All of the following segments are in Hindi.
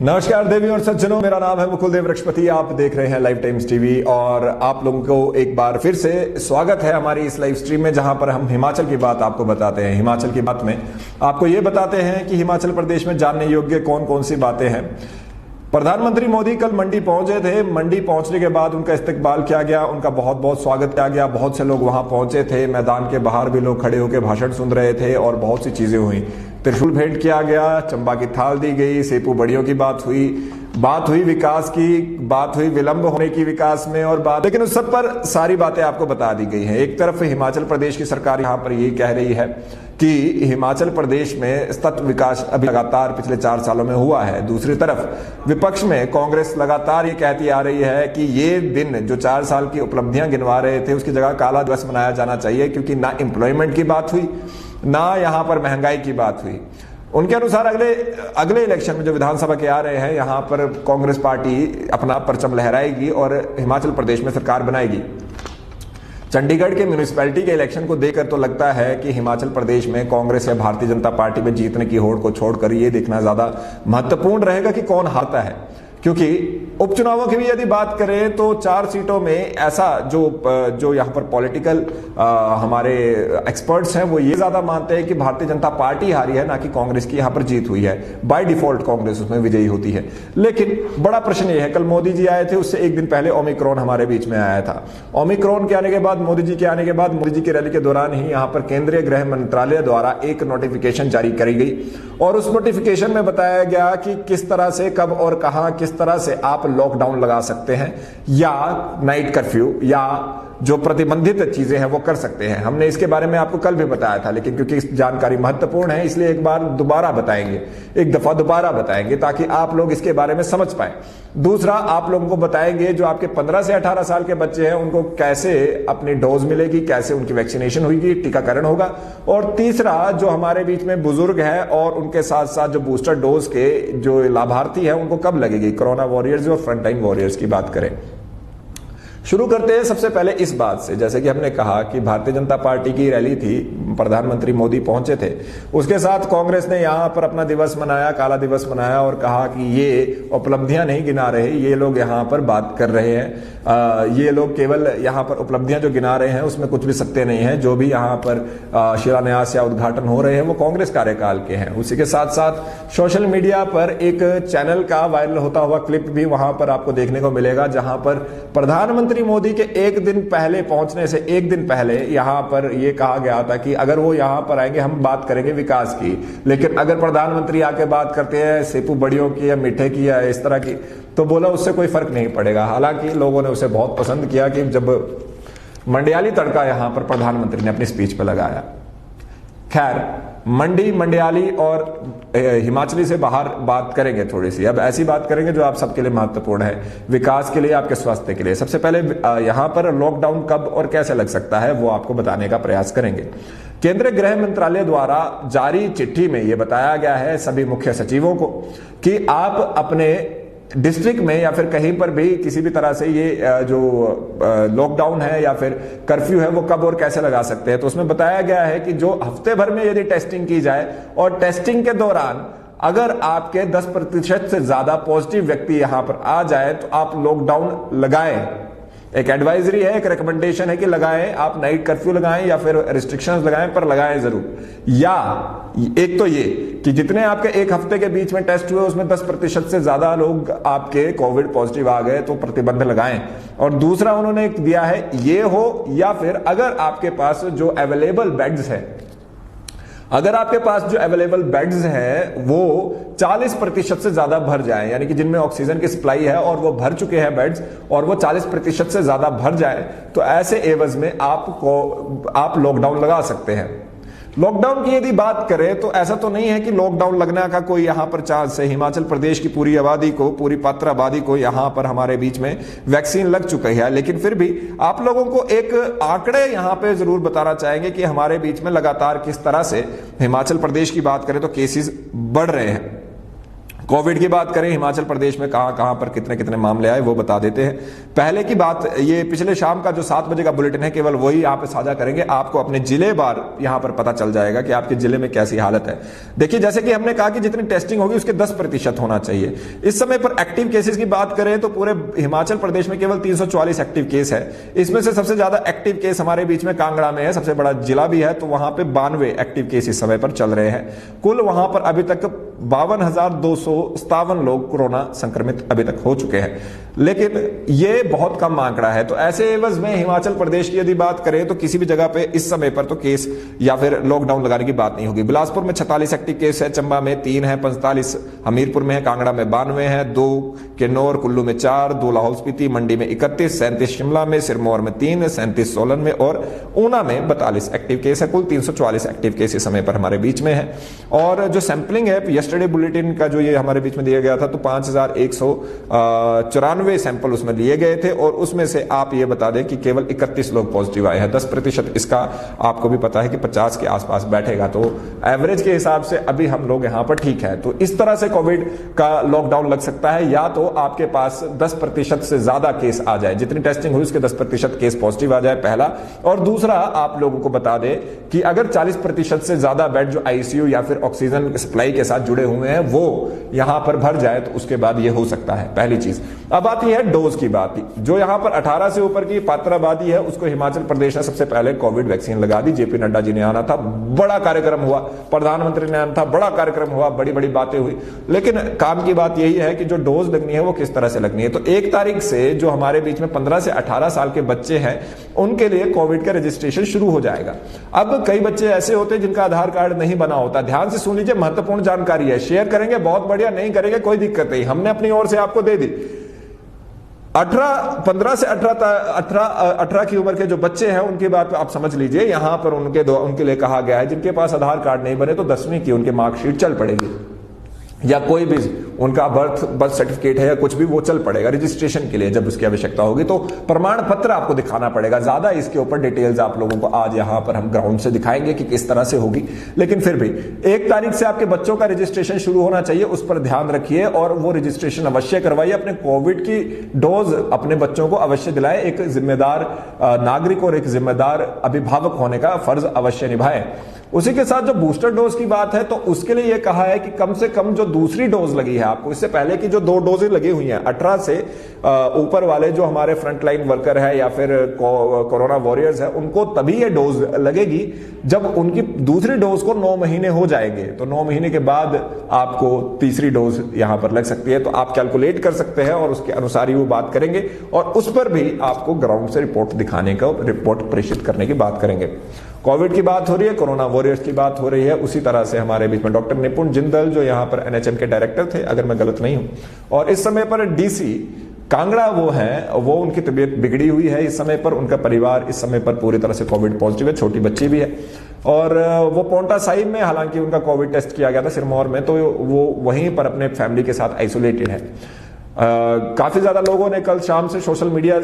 नमस्कार देवी और सज्जनों, मेरा नाम है मुकुल देव वृक्षपति। आप देख रहे हैं लाइव टाइम्स टीवी और आप लोगों को एक बार फिर से स्वागत है हमारी इस लाइव स्ट्रीम में, जहां पर हम हिमाचल की बात आपको बताते हैं। हिमाचल की बात में आपको ये बताते हैं कि हिमाचल प्रदेश में जानने योग्य कौन कौन सी बातें हैं। प्रधानमंत्री मोदी कल मंडी पहुंचे थे। मंडी पहुंचने के बाद उनका इस्तकबाल किया गया, उनका बहुत बहुत स्वागत किया गया। बहुत से लोग वहां पहुंचे थे, मैदान के बाहर भी लोग खड़े होकर भाषण सुन रहे थे और बहुत सी चीजें हुई। त्रिशूल भेंट किया गया, चंबा की थाल दी गई, सेपू बड़ियों की बात हुई विकास की, बात हुई विलंब होने की विकास में और बात, लेकिन उस सब पर सारी बातें आपको बता दी गई हैं। एक तरफ हिमाचल प्रदेश की सरकार यहां पर यही कह रही है कि हिमाचल प्रदेश में सतत विकास अभी लगातार पिछले 4 सालों में हुआ है। दूसरी तरफ विपक्ष में कांग्रेस लगातार ये कहती आ रही है कि ये दिन जो 4 साल की उपलब्धियां गिनवा रहे थे उसकी जगह काला दिवस मनाया जाना चाहिए, क्योंकि ना एम्प्लॉयमेंट की बात हुई, ना यहां पर महंगाई की बात हुई। उनके अनुसार अगले इलेक्शन में जो विधानसभा के आ रहे हैं, यहां पर कांग्रेस पार्टी अपना परचम लहराएगी और हिमाचल प्रदेश में सरकार बनाएगी। चंडीगढ़ के म्यूनिसिपैलिटी के इलेक्शन को देखकर तो लगता है कि हिमाचल प्रदेश में कांग्रेस या भारतीय जनता पार्टी में जीतने की होड़ को छोड़कर ये देखना ज्यादा महत्वपूर्ण रहेगा कि कौन हारता है, क्योंकि उपचुनावों की भी यदि बात करें तो 4 सीटों में ऐसा जो यहाँ पर पॉलिटिकल हमारे एक्सपर्ट्स हैं वो ये ज्यादा मानते हैं कि भारतीय जनता पार्टी हारी है, ना कि कांग्रेस की यहाँ पर जीत हुई है। बाय डिफॉल्ट कांग्रेस उसमें विजयी होती है। लेकिन बड़ा प्रश्न ये है, कल मोदी जी आए थे, उससे एक दिन पहले ओमिक्रॉन हमारे बीच में आया था। ओमिक्रॉन के आने के बाद, मोदी जी के आने के बाद, मोदी जी की रैली के दौरान ही यहाँ पर केंद्रीय गृह मंत्रालय द्वारा एक नोटिफिकेशन जारी करी गई और उस नोटिफिकेशन में बताया गया कि किस तरह से, कब और कहां, किस तरह से आप लॉकडाउन लगा सकते हैं या नाइट कर्फ्यू या जो प्रतिबंधित चीजें हैं वो कर सकते हैं। हमने इसके बारे में आपको कल भी बताया था, लेकिन क्योंकि जानकारी महत्वपूर्ण है इसलिए एक बार दोबारा बताएंगे, एक दफा दोबारा बताएंगे ताकि आप लोग इसके बारे में समझ पाए। दूसरा, आप लोगों को बताएंगे जो आपके 15 से 18 साल के बच्चे हैं उनको कैसे अपनी डोज मिलेगी, कैसे उनकी वैक्सीनेशन होगी, टीकाकरण होगा। और तीसरा, जो हमारे बीच में बुजुर्ग है और उनके साथ साथ जो बूस्टर डोज के जो लाभार्थी हैं उनको कब लगेगी। कोरोना वॉरियर्स और फ्रंटलाइन वॉरियर्स की बात करें, शुरू करते हैं सबसे पहले इस बात से। जैसे कि हमने कहा कि भारतीय जनता पार्टी की रैली थी, प्रधानमंत्री मोदी पहुंचे थे, उसके साथ कांग्रेस ने यहां पर अपना दिवस मनाया, काला दिवस मनाया और कहा कि ये उपलब्धियां नहीं गिना रहे, ये लोग यहां पर बात कर रहे हैं, ये लोग केवल यहां पर उपलब्धियां जो गिना रहे हैं उसमें कुछ भी सत्य नहीं है। जो भी यहां पर शिलान्यास या उद्घाटन हो रहे हैं वो कांग्रेस कार्यकाल के हैं। उसी के साथ साथ सोशल मीडिया पर एक चैनल का वायरल होता हुआ क्लिप भी वहां पर आपको देखने को मिलेगा, जहां पर प्रधानमंत्री मोदी के एक दिन पहले पहुंचने से एक दिन पहले यहां पर यह कहा गया था कि अगर वो यहां पर आएंगे हम बात करेंगे विकास की, लेकिन अगर प्रधानमंत्री आके बात करते हैं सेपू बड़ियों की या मीठे की या इस तरह की, तो बोला उससे कोई फर्क नहीं पड़ेगा। हालांकि लोगों ने उसे बहुत पसंद किया कि जब मंडियाली तड़का यहां पर प्रधानमंत्री ने अपनी स्पीच पर लगाया। खैर, मंडी, मंडियाली और हिमाचली से बाहर बात करेंगे थोड़ी सी। अब ऐसी बात करेंगे जो आप सबके लिए महत्वपूर्ण है, विकास के लिए, आपके स्वास्थ्य के लिए। सबसे पहले यहां पर लॉकडाउन कब और कैसे लग सकता है वो आपको बताने का प्रयास करेंगे। केंद्रीय गृह मंत्रालय द्वारा जारी चिट्ठी में यह बताया गया है सभी मुख्य सचिवों को कि आप अपने डिस्ट्रिक्ट में या फिर कहीं पर भी किसी भी तरह से ये जो लॉकडाउन है या फिर कर्फ्यू है वो कब और कैसे लगा सकते हैं। तो उसमें बताया गया है कि जो हफ्ते भर में यदि टेस्टिंग की जाए और टेस्टिंग के दौरान अगर आपके 10% से ज्यादा पॉजिटिव व्यक्ति यहां पर आ जाए तो आप लॉकडाउन लगाएं। एक एडवाइजरी है, एक रिकमेंडेशन है कि लगाएं, आप नाइट कर्फ्यू लगाएं या फिर रिस्ट्रिक्शंस लगाएं, पर लगाएं जरूर। या एक तो ये कि जितने आपके एक हफ्ते के बीच में टेस्ट हुए उसमें 10% से ज्यादा लोग आपके कोविड पॉजिटिव आ गए तो प्रतिबंध लगाएं। और दूसरा उन्होंने दिया है ये हो या फिर अगर आपके पास जो अवेलेबल बेड्स है, अगर आपके पास जो अवेलेबल बेड्स हैं वो 40% से ज्यादा भर जाए, यानी कि जिनमें ऑक्सीजन की सप्लाई है और वो भर चुके हैं बेड्स और वो 40% से ज्यादा भर जाए, तो ऐसे एवज में आप लॉकडाउन लगा सकते हैं। लॉकडाउन की यदि बात करें तो ऐसा तो नहीं है कि लॉकडाउन लगने का कोई यहां पर चांस है। हिमाचल प्रदेश की पूरी आबादी को, पूरी पात्र आबादी को यहां पर हमारे बीच में वैक्सीन लग चुकी है, लेकिन फिर भी आप लोगों को एक आंकड़े यहां पे जरूर बताना चाहेंगे कि हमारे बीच में लगातार किस तरह से हिमाचल प्रदेश की बात करें तो केसेस बढ़ रहे हैं। कोविड की बात करें, हिमाचल प्रदेश में कहां कहां पर कितने कितने मामले आए वो बता देते हैं। पहले की बात, ये पिछले शाम का जो 7 बजे का बुलेटिन है केवल वही यहाँ पे साझा करेंगे, आपको अपने जिले बार यहाँ पर पता चल जाएगा कि आपके जिले में कैसी हालत है। देखिए, जैसे कि हमने कहा कि जितनी टेस्टिंग होगी उसके 10% होना चाहिए। इस समय पर एक्टिव केसेस की बात करें तो पूरे हिमाचल प्रदेश में केवल 344 एक्टिव केस है। इसमें से सबसे ज्यादा एक्टिव केस हमारे बीच में कांगड़ा में है, सबसे बड़ा जिला भी है, तो वहां पे 92 एक्टिव केस इस समय पर चल रहे हैं। कुल वहां पर अभी तक 52,257 लोग कोरोना संक्रमित अभी तक हो चुके हैं, लेकिन ये बहुत कम आंकड़ा है। तो ऐसे एवज में हिमाचल प्रदेश की यदि बात करें तो किसी भी जगह पे इस समय पर तो केस या फिर लॉकडाउन लगाने की बात नहीं होगी। बिलासपुर में 46 एक्टिव केस है, चंबा में 3 है, 45 हमीरपुर में है, कांगड़ा में 92 है, 2 किन्नौर, कुल्लू में 4, 2 लाहौल स्पीति, मंडी में 31, 37 शिमला में, सिरमौर में 3, 37 सोलन में और ऊना में 42 एक्टिव केस है। कुल 344 एक्टिव केस इस समय पर हमारे बीच में है। और जो सैंपलिंग है, यस्टरडे बुलेटिन का जो ये हमारे बीच में दिया गया था, तो 5194 सैंपल उसमें लिए गए थे और उसमें से आप ये बता दें कि केवल 31 लोग पॉजिटिव आए हैं। 10% इसका आपको भी पता है कि 50 के आसपास बैठेगा, तो एवरेज के हिसाब से अभी हम लोग यहां पर ठीक है। तो इस तरह से कोविड का लॉकडाउन लग सकता है, या तो आपके पास 10% से ज्यादा केस आ जाए, जितनी टेस्टिंग हुई उसके 10% केस पॉजिटिव आ जाए, पहला। और दूसरा, आप लोगों को बता दें कि अगर 40% से ज्यादा बेड जो आईसीयू या फिर ऑक्सीजन सप्लाई के साथ जुड़े हुए हैं वो यहां पर भर जाए, तो उसके बाद ये हो सकता है, पहली चीज। अब आती है डोज की बात। जो यहां पर 18 से ऊपर की पात्र आबादी है उसको हिमाचल प्रदेश ने सबसे पहले कोविड वैक्सीन लगा दी। जेपी नड्डा जी ने आना था, बड़ा कार्यक्रम हुआ, प्रधानमंत्री ने आना था, बड़ा कार्यक्रम हुआ, बड़ी बड़ी बातें हुई, लेकिन काम की बात यही है कि जो डोज लगनी है वो किस तरह से लगनी है। तो 1 तारीख से जो हमारे बीच में 15 से 18 साल के बच्चे हैं उनके लिए कोविड का रजिस्ट्रेशन शुरू हो जाएगा। अब कई बच्चे ऐसे होते हैं जिनका आधार कार्ड नहीं बना होता। ध्यान से सुन लीजिए, महत्वपूर्ण जानकारी है, शेयर करेंगे बहुत बढ़िया, नहीं करेंगे कोई दिक्कत नहीं, हमने अपनी ओर से आपको दे दी। 15 से 18 की उम्र के जो बच्चे हैं उनकी बात आप समझ लीजिए। यहां पर उनके लिए कहा गया है जिनके पास आधार कार्ड नहीं बने तो 10वीं की उनकी मार्कशीट चल पड़ेगी, या कोई भी उनका बर्थ सर्टिफिकेट है या कुछ भी, वो चल पड़ेगा रजिस्ट्रेशन के लिए जब उसकी आवश्यकता होगी। तो प्रमाण पत्र आपको दिखाना पड़ेगा। ज्यादा इसके ऊपर डिटेल्स आप लोगों को आज यहां पर हम ग्राउंड से दिखाएंगे कि किस तरह से होगी, लेकिन फिर भी 1 तारीख से आपके बच्चों का रजिस्ट्रेशन शुरू होना चाहिए, उस पर ध्यान रखिए और वो रजिस्ट्रेशन अवश्य करवाइए। अपने कोविड की डोज अपने बच्चों को अवश्य दिलाए। एक जिम्मेदार नागरिक और एक जिम्मेदार अभिभावक होने का फर्ज अवश्य निभाए। उसी के साथ जो बूस्टर डोज की बात है तो उसके लिए यह कहा है कि कम से कम जो दूसरी डोज लगी है आपको, इससे पहले की जो 2 डोजें लगी हुई हैं 18 से ऊपर वाले जो हमारे फ्रंटलाइन वर्कर है या फिर कोरोना वॉरियर्स है, उनको तभी ये डोज लगेगी जब उनकी दूसरी डोज को 9 महीने हो जाएंगे। तो 9 महीने के बाद आपको तीसरी डोज यहां पर लग सकती है। तो आप कैलकुलेट कर सकते हैं और उसके अनुसार ही वो बात करेंगे और उस पर भी आपको ग्राउंड से रिपोर्ट दिखाने का, रिपोर्ट प्रेषित करने की बात करेंगे। कोविड की बात हो रही है, कोरोना वॉरियर्स की बात हो रही है, उसी तरह से हमारे बीच में डॉक्टर निपुण जिंदल जो यहां पर एनएचएम के डायरेक्टर थे, अगर मैं गलत नहीं हूं, और इस समय पर डीसी कांगड़ा वो हैं, वो उनकी तबीयत बिगड़ी हुई है इस समय पर। उनका परिवार इस समय पर पूरी तरह से कोविड पॉजिटिव है, छोटी बच्ची भी है और वो पोंटा साहिब में हालांकि उनका कोविड टेस्ट किया गया था सिरमौर में, तो वो वहीं पर अपने फैमिली के साथ आइसोलेटेड है। काफी ज्यादा लोगों ने कल शाम से सोशल मीडिया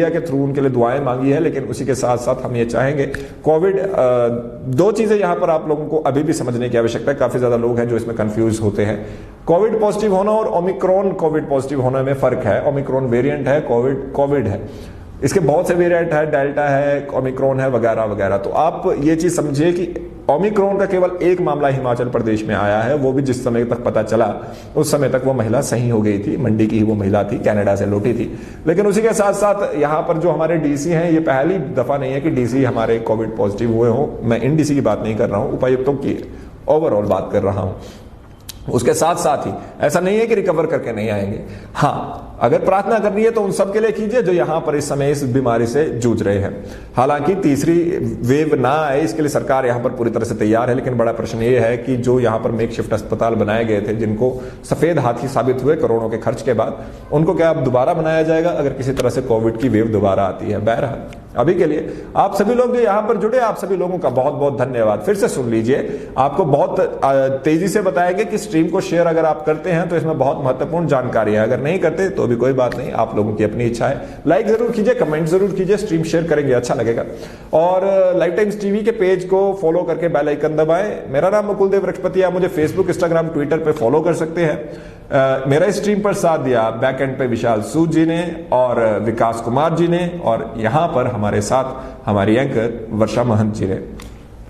के थ्रू उनके लिए दुआएं मांगी है, लेकिन उसी के साथ साथ हम ये चाहेंगे कोविड 2 चीजें यहां पर आप लोगों को अभी भी समझने की आवश्यकता है। काफी ज्यादा लोग हैं जो इसमें कंफ्यूज होते हैं। कोविड पॉजिटिव होना और ओमिक्रॉन कोविड पॉजिटिव होने में फर्क है। ओमिक्रॉन वेरिएंट है, कोविड है, इसके बहुत से वेरिएंट है, डेल्टा है, ओमिक्रॉन है, वगैरह वगैरह। तो आप ये चीज समझिए कि ओमिक्रॉन का केवल एक मामला हिमाचल प्रदेश में आया है, वो भी जिस समय तक पता चला उस समय तक वो महिला सही हो गई थी, मंडी की ही वो महिला थी, कनाडा से लौटी थी। लेकिन उसी के साथ साथ यहाँ पर जो हमारे डीसी हैं, ये पहली दफा नहीं है कि डीसी हमारे कोविड पॉजिटिव हुए हो। मैं इन डीसी की बात नहीं कर रहा हूँ, उपायुक्तों की ओवरऑल बात कर रहा हूँ। उसके साथ साथ ही ऐसा नहीं है कि रिकवर करके नहीं आएंगे। हाँ, अगर प्रार्थना करनी है तो उन सब के लिए कीजिए जो यहां पर इस समय इस बीमारी से जूझ रहे हैं। हालांकि तीसरी वेव ना आए इसके लिए सरकार यहां पर पूरी तरह से तैयार है, लेकिन बड़ा प्रश्न ये है कि जो यहां पर मेकशिफ्ट अस्पताल बनाए गए थे, जिनको सफेद हाथी साबित हुए करोड़ों के खर्च के बाद, उनको क्या अब दोबारा बनाया जाएगा अगर किसी तरह से कोविड की वेव दोबारा आती है। बहरहाल अभी के लिए आप सभी लोग जो यहां पर जुड़े, आप सभी लोगों का बहुत बहुत धन्यवाद। फिर से सुन लीजिए, आपको बहुत तेजी से बताएंगे कि स्ट्रीम को शेयर अगर आप करते हैं तो इसमें बहुत महत्वपूर्ण जानकारी है, अगर नहीं करते तो भी कोई बात नहीं, आप लोगों की अपनी इच्छा है। लाइक जरूर कीजिए, कमेंट जरूर कीजिए, स्ट्रीम शेयर करेंगे अच्छा लगेगा। और लाइव टाइम्स टीवी के पेज को फॉलो करके बेल आइकन दबाएं। मेरा नाम मुकुल देव वृक्षपति, आप मुझे फेसबुक, इंस्टाग्राम, ट्विटर पे फॉलो कर सकते हैं। मेरा स्ट्रीम पर साथ दिया बैक एंड पे विशाल सूद जी ने और विकास कुमार जी ने, और यहां पर हमारे साथ हमारी एंकर वर्षा महंत जी ने।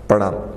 प्रणाम।